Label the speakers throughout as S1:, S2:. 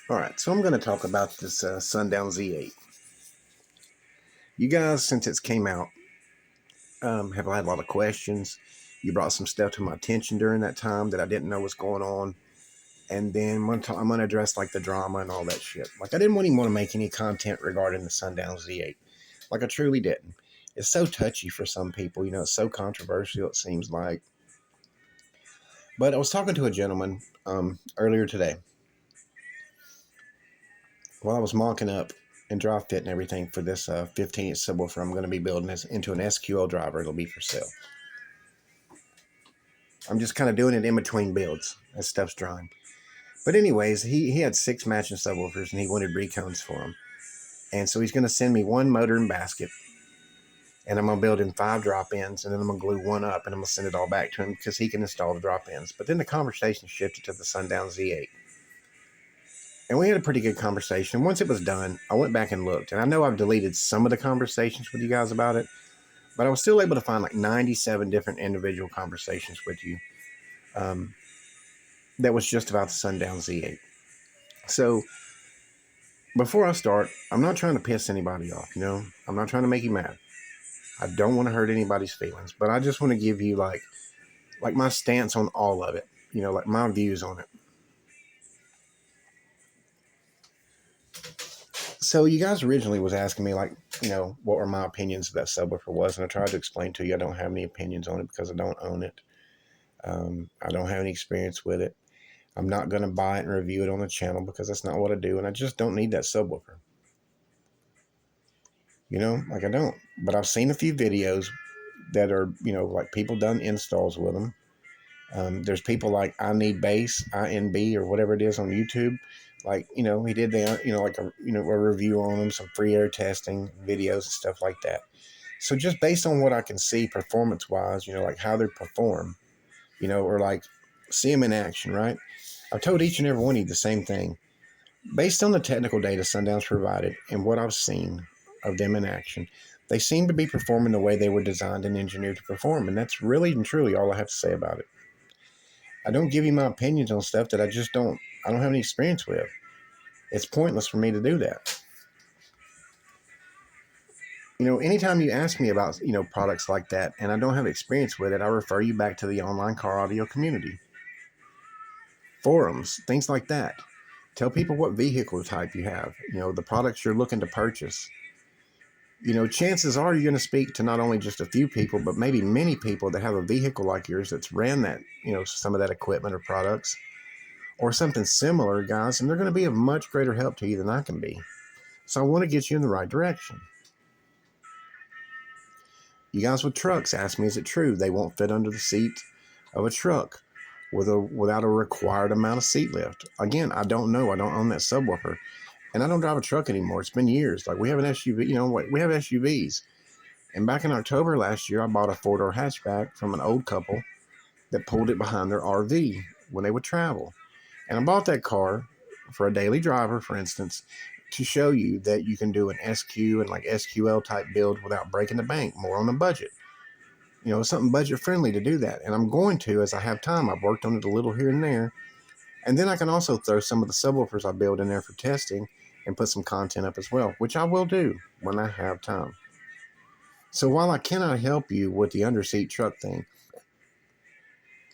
S1: Alright, so I'm going to talk about this Sundown Z8. You guys, since it's came out, have had a lot of questions. You brought some stuff to my attention during that time that I didn't know was going on. And then I'm going to address like the drama and all that shit. Like I didn't even want to make any content regarding the Sundown Z8. Like I truly didn't. It's so touchy for some people. It's so controversial, it seems like. But I was talking to a gentleman earlier today while I was mocking up and dry fitting everything for this 15-inch subwoofer I'm going to be building this into an SQL driver. It'll be for sale. I'm just kind of doing it in between builds as stuff's drying. But anyways, he had 6 matching subwoofers and he wanted recones for them. And so he's going to send me 1 motor and basket. And I'm going to build in 5 drop-ins, and then I'm going to glue 1 up, and I'm going to send it all back to him because he can install the drop-ins. But then the conversation shifted to the Sundown Z8. And we had a pretty good conversation. Once it was done, I went back and looked. And I know I've deleted some of the conversations with you guys about it, but I was still able to find like 97 different individual conversations with you that was just about the Sundown Z8. So before I start, I'm not trying to piss anybody off, I'm not trying to make you mad. I don't want to hurt anybody's feelings, but I just want to give you like my stance on all of it, like my views on it. So you guys originally was asking me like, what were my opinions of that subwoofer was, and I tried to explain to you I don't have any opinions on it because I don't own it. I don't have any experience with it. I'm not going to buy it and review it on the channel because that's not what I do, and I just don't need that subwoofer. Like I don't. But I've seen a few videos that are, like people done installs with them. There's people like I Need Bass, INB, or whatever it is on YouTube. Like, he did the, like a review on them, some free air testing videos and stuff like that. So just based on what I can see performance-wise, like how they perform, or like see them in action, right? I've told each and every one of you the same thing. Based on the technical data Sundown's provided and what I've seen of them in action, they seem to be performing the way they were designed and engineered to perform, and that's really and truly all I have to say about it. I don't give you my opinions on stuff that I don't have any experience with. It's pointless for me to do that. Anytime you ask me about, products like that and I don't have experience with it, I refer you back to the online car audio community. Forums, things like that. Tell people what vehicle type you have, the products you're looking to purchase. Chances are you're going to speak to not only just a few people, but maybe many people that have a vehicle like yours that's ran that, some of that equipment or products or something similar, guys, and they're going to be of much greater help to you than I can be. So I want to get you in the right direction. You guys with trucks ask me, is it true they won't fit under the seat of a truck without a required amount of seat lift? Again, I don't know. I don't own that subwoofer. And I don't drive a truck anymore. It's been years. Like we have an SUV, we have SUVs. And back in October last year, I bought a 4-door hatchback from an old couple that pulled it behind their RV when they would travel. And I bought that car for a daily driver, for instance, to show you that you can do an SQ and like SQL type build without breaking the bank, more on a budget. Something budget friendly to do that. And I'm going to, as I have time. I've worked on it a little here and there. And then I can also throw some of the subwoofers I build in there for testing and put some content up as well, which I will do when I have time. So while I cannot help you with the underseat truck thing,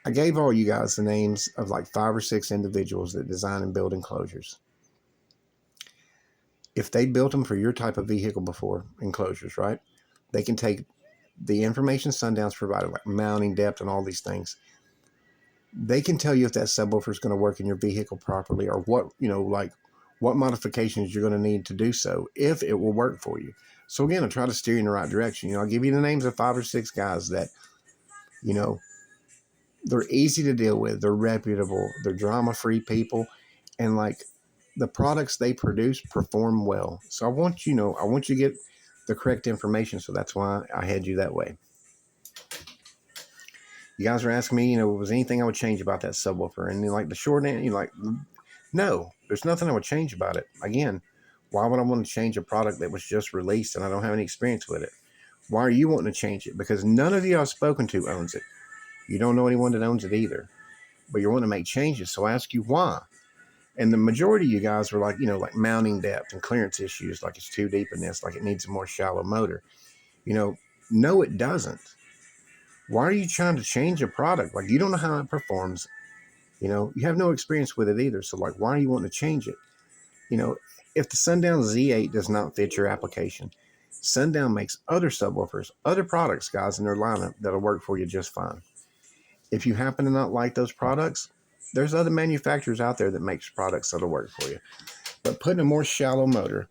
S1: I gave all you guys the names of like 5 or 6 individuals that design and build enclosures. If they built them for your type of vehicle before, enclosures, right? They can take the information Sundown's provided, like mounting depth and all these things. They can tell you if that subwoofer is going to work in your vehicle properly, or what, like what modifications you're going to need to do so, if it will work for you. So again, I try to steer you in the right direction. I'll give you the names of 5 or 6 guys that, they're easy to deal with. They're reputable. They're drama-free people. And like the products they produce perform well. So I want you to get the correct information. So that's why I had you that way. You guys are asking me, was anything I would change about that subwoofer? And like the short end, like, no, there's nothing I would change about it. Again, why would I want to change a product that was just released and I don't have any experience with it? Why are you wanting to change it? Because none of you I've spoken to owns it. You don't know anyone that owns it either. But you're wanting to make changes. So I ask you why. And the majority of you guys were like, like mounting depth and clearance issues, like it's too deep in this, like it needs a more shallow motor. No, it doesn't. Why are you trying to change a product? Like, you don't know how it performs. You have no experience with it either. So, like, why are you wanting to change it? If the Sundown Z8 does not fit your application, Sundown makes other subwoofers, other products, guys, in their lineup that'll work for you just fine. If you happen to not like those products, there's other manufacturers out there that makes products that'll work for you. But putting a more shallow motor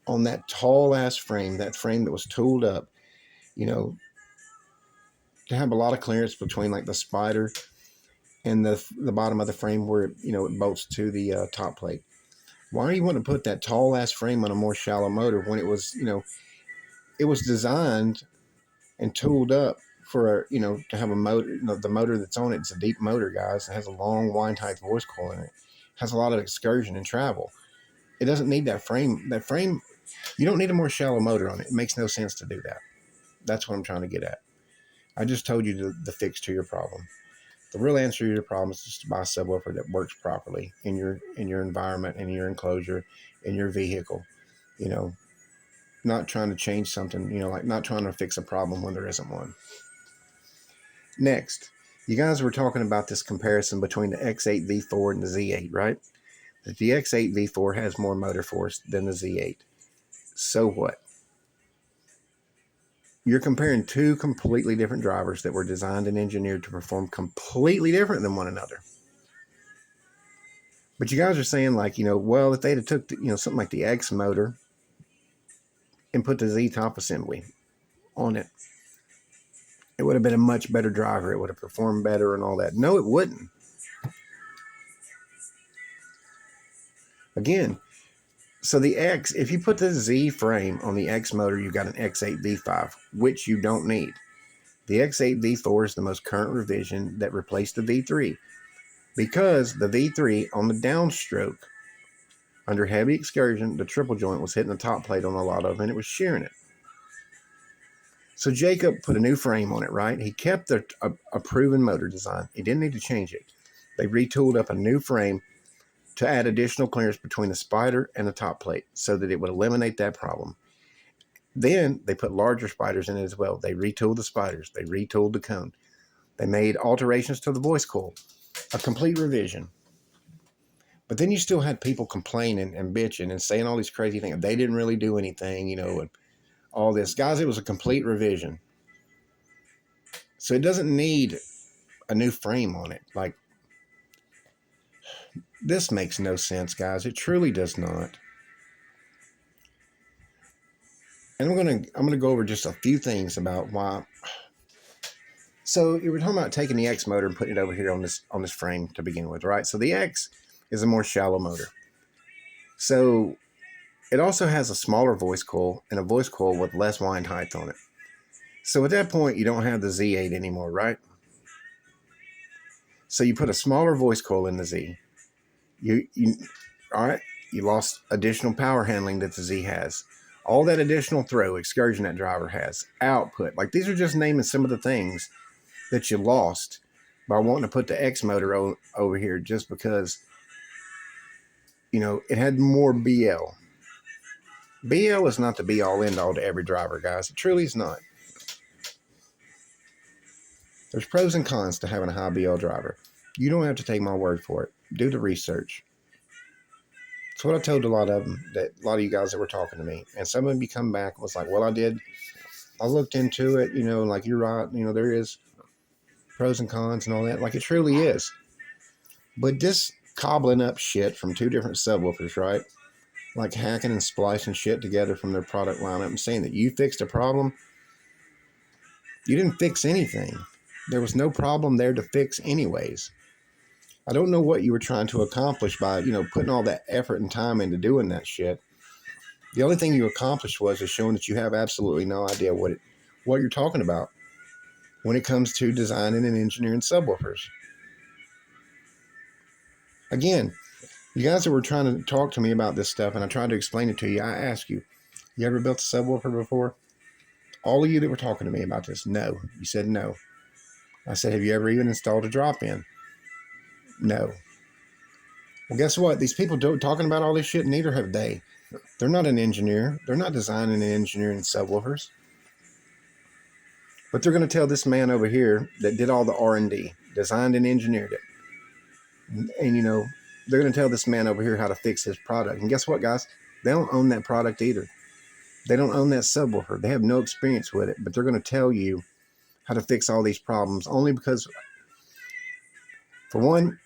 S1: on that tall ass frame, that frame that was tooled up, to have a lot of clearance between like the spider and the bottom of the frame where it bolts to the top plate. Why do you want to put that tall ass frame on a more shallow motor when it was it was designed and tooled up for to have a motor? The motor that's on it is a deep motor, guys. It has a long wind height voice coil in it. Has a lot of excursion and travel. It doesn't need that frame. That frame, you don't need a more shallow motor on it. It makes no sense to do that. That's what I'm trying to get at. I just told you the fix to your problem. The real answer to your problem is just to buy a subwoofer that works properly in your environment, in your enclosure, in your vehicle. Not trying to change something, like not trying to fix a problem when there isn't one. Next, you guys were talking about this comparison between the X8 V4 and the Z8, right? That the X8 V4 has more motor force than the Z8. So what? You're comparing two completely different drivers that were designed and engineered to perform completely different than one another. But you guys are saying like, well, if they'd have took, something like the X motor and put the Z top assembly on it, it would have been a much better driver. It would have performed better and all that. No, it wouldn't. Again, so the X, if you put the Z frame on the X motor, you got an X8 V5, which you don't need. The X8 V4 is the most current revision that replaced the V3 because the V3 on the downstroke under heavy excursion, the triple joint was hitting the top plate on a lot of them and it was shearing it. So Jacob put a new frame on it, right? He kept a proven motor design. He didn't need to change it. They retooled up a new frame to add additional clearance between the spider and the top plate so that it would eliminate that problem. Then they put larger spiders in it as well. They retooled the spiders. They retooled the cone. They made alterations to the voice coil. A complete revision. But then you still had people complaining and bitching and saying all these crazy things. They didn't really do anything, and all this. Guys, it was a complete revision. So it doesn't need a new frame on it. Like, this makes no sense, guys. It truly does not. And I'm gonna go over just a few things about why. So you were talking about taking the X motor and putting it over here on this frame to begin with, right? So the X is a more shallow motor. So it also has a smaller voice coil and a voice coil with less wind height on it. So at that point, you don't have the Z8 anymore, right? So you put a smaller voice coil in the Z. All right, you lost additional power handling that the Z has. All that additional throw, excursion that driver has, output. Like, these are just naming some of the things that you lost by wanting to put the X motor over here just because, it had more BL. BL is not the be-all, end-all to every driver, guys. It truly is not. There's pros and cons to having a high BL driver. You don't have to take my word for it. Do the research. It's what I told a lot of them, that a lot of you guys that were talking to me. And some of them come back and was like, well, I looked into it, like, you're right. There is pros and cons and all that. Like, it truly is. But this cobbling up shit from two different subwoofers, right? Like hacking and splicing shit together from their product lineup and saying that you fixed a problem. You didn't fix anything. There was no problem there to fix anyways. I don't know what you were trying to accomplish by, putting all that effort and time into doing that shit. The only thing you accomplished was showing that you have absolutely no idea what you're talking about when it comes to designing and engineering subwoofers. Again, you guys that were trying to talk to me about this stuff and I tried to explain it to you, I asked you ever built a subwoofer before? All of you that were talking to me about this, no. You said no. I said, have you ever even installed a drop-in? No. Well, guess what? These people talking about all this shit, neither have they. They're not an engineer. They're not designing and engineering subwoofers. But they're going to tell this man over here that did all the R&D, designed and engineered it. And, you know, they're going to tell this man over here how to fix his product. And guess what, guys? They don't own that product either. They don't own that subwoofer. They have no experience with it. But they're going to tell you how to fix all these problems only because, for one,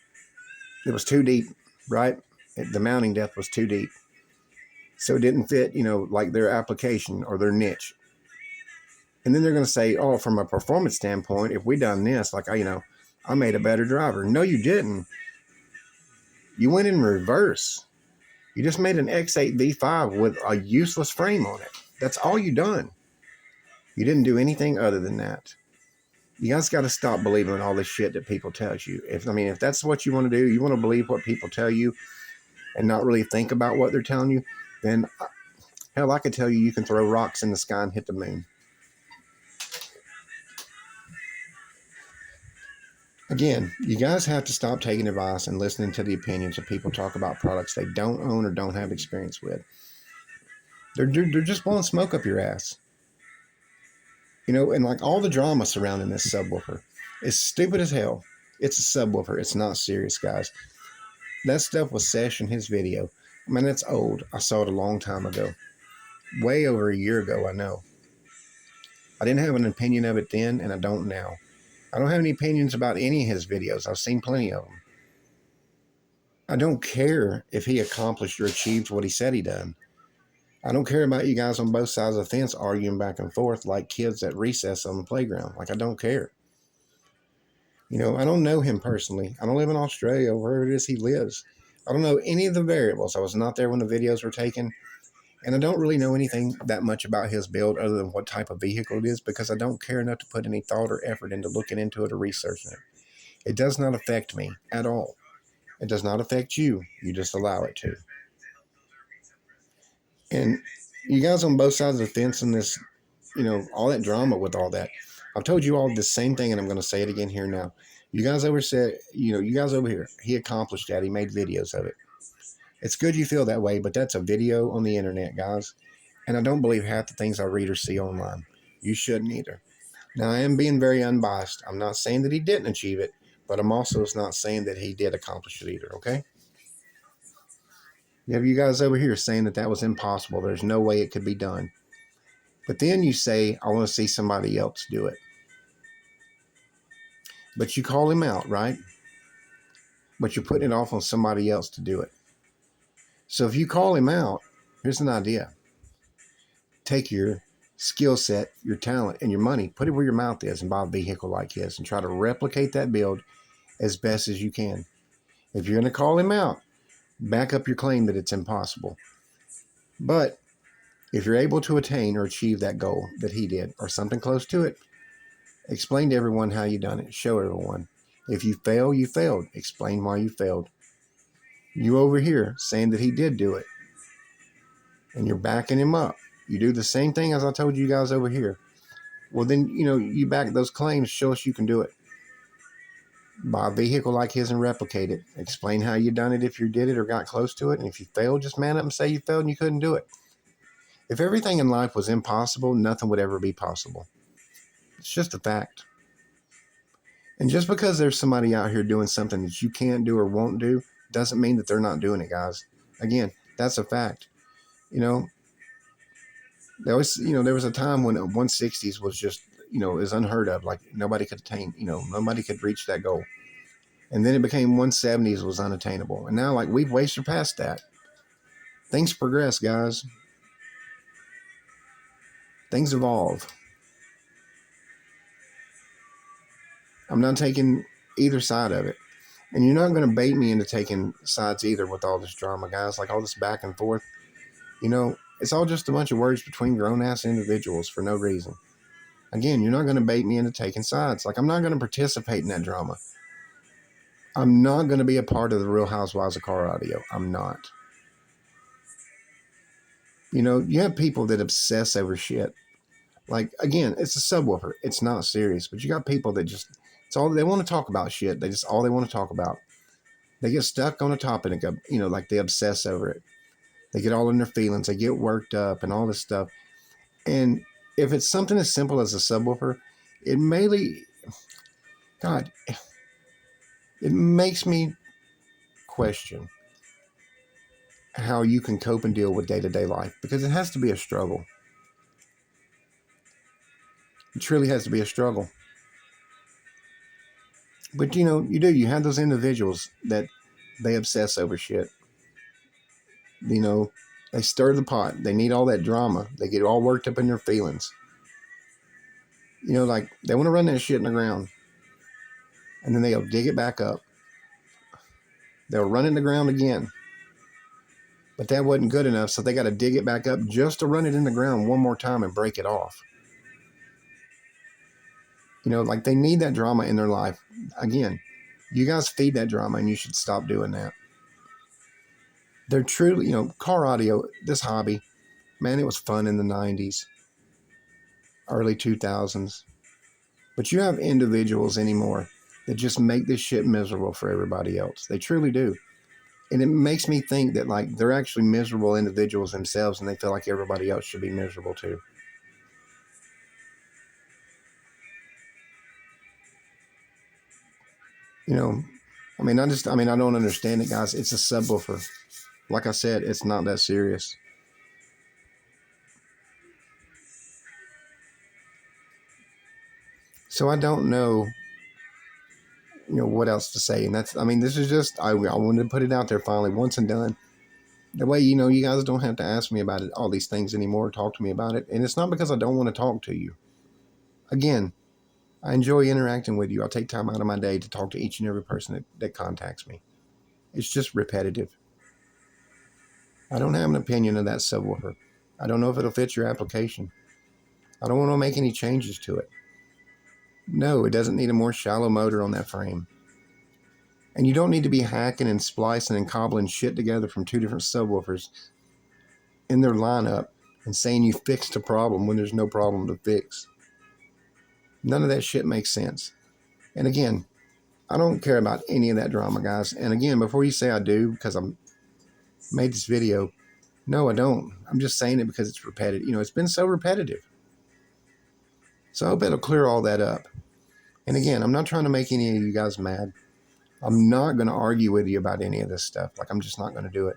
S1: it was too deep, right? The mounting depth was too deep. So it didn't fit, you know, like their application or their niche. And then they're going to say, oh, from a performance standpoint, if we done this, like, you know, I made a better driver. No, you didn't. You went in reverse. You just made an X8 V5 with a useless frame on it. That's all you done. You didn't do anything other than that. You guys got to stop believing all this shit that people tell you. If that's what you want to do, you want to believe what people tell you and not really think about what they're telling you, then hell, I could tell you can throw rocks in the sky and hit the moon. Again, you guys have to stop taking advice and listening to the opinions of people talk about products they don't own or don't have experience with. They're just blowing smoke up your ass. You know, and like all the drama surrounding this subwoofer is stupid as hell. It's a subwoofer. It's not serious, guys. That stuff was Sesh in his video. I mean, that's old. I saw it a long time ago. Way over a year ago, I know. I didn't have an opinion of it then, and I don't now. I don't have any opinions about any of his videos. I've seen plenty of them. I don't care if he accomplished or achieved what he said he done. I don't care about you guys on both sides of the fence arguing back and forth like kids at recess on the playground. Like, I don't care. You know, I don't know him personally. I don't live in Australia, wherever it is he lives. I don't know any of the variables. I was not there when the videos were taken. And I don't really know anything that much about his build other than what type of vehicle it is because I don't care enough to put any thought or effort into looking into it or researching it. It does not affect me at all. It does not affect you. You just allow it to. And you guys on both sides of the fence in this, you know, all that drama with all that. I've told you all the same thing and I'm going to say it again here now. You guys over said, you know, you guys over here, he accomplished that. He made videos of it. It's good you feel that way, but that's a video on the internet, guys. And I don't believe half the things I read or see online. You shouldn't either. Now, I am being very unbiased. I'm not saying that he didn't achieve it, but I'm also not saying that he did accomplish it either, okay? You have you guys over here saying that that was impossible. There's no way it could be done. But then you say, I want to see somebody else do it. But you call him out, right? But you're putting it off on somebody else to do it. So if you call him out, here's an idea. Take your skill set, your talent, and your money, put it where your mouth is and buy a vehicle like his and try to replicate that build as best as you can. If you're going to call him out, back up your claim that it's impossible. But if you're able to attain or achieve that goal that he did or something close to it, explain to everyone how you done it. Show everyone. If you fail, you failed. Explain why you failed. You over here saying that he did do it and you're backing him up. You do the same thing as I told you guys over here. Well, then, you know, you back those claims. Show us you can do it. Buy a vehicle like his and replicate it. Explain how you done it if you did it or got close to it. And if you failed, just man up and say you failed and you couldn't do it. If everything in life was impossible, nothing would ever be possible. It's just a fact. And just because there's somebody out here doing something that you can't do or won't do, doesn't mean that they're not doing it, guys. Again, that's a fact. You know, there was a time when 160s was just, you know, is unheard of. Like nobody could attain, you know, nobody could reach that goal. And then it became 170s was unattainable. And now, like, we've way surpassed that. Things progress, guys. Things evolve. I'm not taking either side of it. And you're not going to bait me into taking sides either with all this drama, guys. Like all this back and forth. You know, it's all just a bunch of words between grown-ass individuals for no reason. Again, you're not going to bait me into taking sides. Like, I'm not going to participate in that drama. I'm not going to be a part of the Real Housewives of Car Audio. I'm not. You know, you have people that obsess over shit. Like, again, it's a subwoofer. It's not serious. But you got people that just, it's all they want to talk about shit. All they want to talk about. They get stuck on a topic, you know, like they obsess over it. They get all in their feelings. They get worked up and all this stuff. And if it's something as simple as a subwoofer, it mainly, God, it makes me question how you can cope and deal with day-to-day life, because it has to be a struggle. It truly has to be a struggle. But you know, you have those individuals that they obsess over shit. You know, they stir the pot. They need all that drama. They get all worked up in their feelings. You know, like they want to run that shit in the ground, and then they'll dig it back up. They'll run it in the ground again. But that wasn't good enough, so they got to dig it back up just to run it in the ground one more time and break it off. You know, like they need that drama in their life. Again, you guys feed that drama, and you should stop doing that. They're truly, you know, car audio, this hobby, man, it was fun in the 90s, early 2000s. But you have individuals anymore that just make this shit miserable for everybody else. They truly do. And it makes me think that, like, they're actually miserable individuals themselves, and they feel like everybody else should be miserable too. You know, I don't understand it, guys. It's a subwoofer. Like I said, it's not that serious. So I don't know, you know, what else to say. And that's, this is just, I wanted to put it out there finally, once and done. That way, you know, you guys don't have to ask me about it, all these things anymore, talk to me about it. And it's not because I don't want to talk to you. Again, I enjoy interacting with you. I'll take time out of my day to talk to each and every person that contacts me. It's just repetitive. I don't have an opinion of that subwoofer. I don't know if it'll fit your application. I don't want to make any changes to it. No, it doesn't need a more shallow motor on that frame. And you don't need to be hacking and splicing and cobbling shit together from two different subwoofers in their lineup and saying you fixed a problem when there's no problem to fix. None of that shit makes sense. And again, I don't care about any of that drama, guys. And again, before you say I do, because I made this video, no, I don't. I'm just saying it because it's repetitive. You know, it's been so repetitive. So I hope it'll clear all that up. And again, I'm not trying to make any of you guys mad. I'm not going to argue with you about any of this stuff. Like, I'm just not going to do it.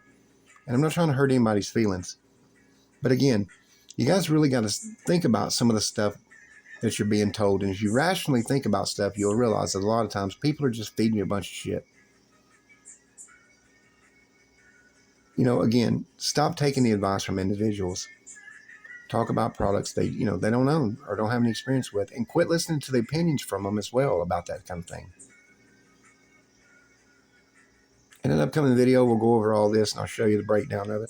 S1: And I'm not trying to hurt anybody's feelings. But again, you guys really got to think about some of the stuff that you're being told. And if you rationally think about stuff, you'll realize that a lot of times people are just feeding you a bunch of shit. You know, again, stop taking the advice from individuals. Talk about products they don't own or don't have any experience with, and quit listening to the opinions from them as well about that kind of thing. In an upcoming video, we'll go over all this and I'll show you the breakdown of it.